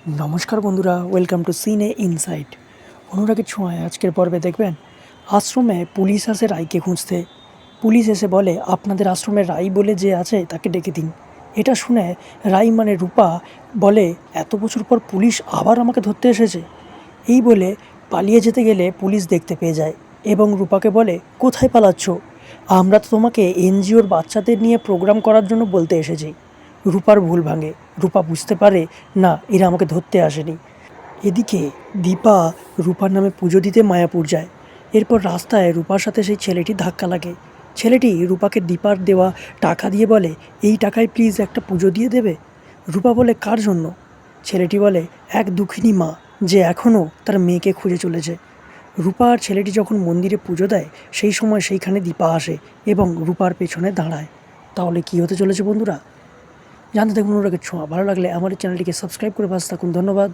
নমস্কার বন্ধুরা, welcome to সিনে ইনসাইট। অনুরাগের ছোঁয়ায় আজকের পর্বে দেখবেন আশ্রমে পুলিশ আসে রাইকে খুঁজতে। পুলিশ এসে বলে আপনাদের আশ্রমে রাই বলে যে আছে তাকে ডেকে দিন। এটা শুনে রাই মানে রূপা বলে এত বছর পর পুলিশ আবার আমাকে ধরতে এসেছে। এই বলে পালিয়ে যেতে গেলে পুলিশ দেখতে পেয়ে যায় এবং রূপাকে বলে কোথায় পালাচ্ছ, আমরা তো তোমাকে এনজিওর বাচ্চাদের নিয়ে প্রোগ্রাম করার জন্য বলতে এসেছি। রূপার ভুল ভাঙে, রূপা বুঝতে পারে না এরা আমাকে ধরতে আসেনি। এদিকে দীপা রূপার নামে পুজো দিতে মায়াপুর যায়। এরপর রাস্তায় রূপার সাথে সেই ছেলেটি ধাক্কা লাগে। ছেলেটি রূপাকে দীপার দেওয়া টাকা দিয়ে বলে এই টাকায় প্লিজ একটা পুজো দিয়ে দেবে। রূপা বলে কার জন্য? ছেলেটি বলে এক দুঃখিনী মা যে এখনও তার মেয়েকে খুঁজে চলেছে। রূপা আর ছেলেটি যখন মন্দিরে পুজো দেয় সেই সময় সেইখানে দীপা আসে এবং রূপার পেছনে দাঁড়ায়। তাহলে কী হতে চলেছে বন্ধুরা? জানতে থাকুন অনুরাগের ছোঁয়া। ভালো লাগলে আমার এই চ্যানেলটিকে সাবস্ক্রাইব করে পাশে থাকুন। ধন্যবাদ।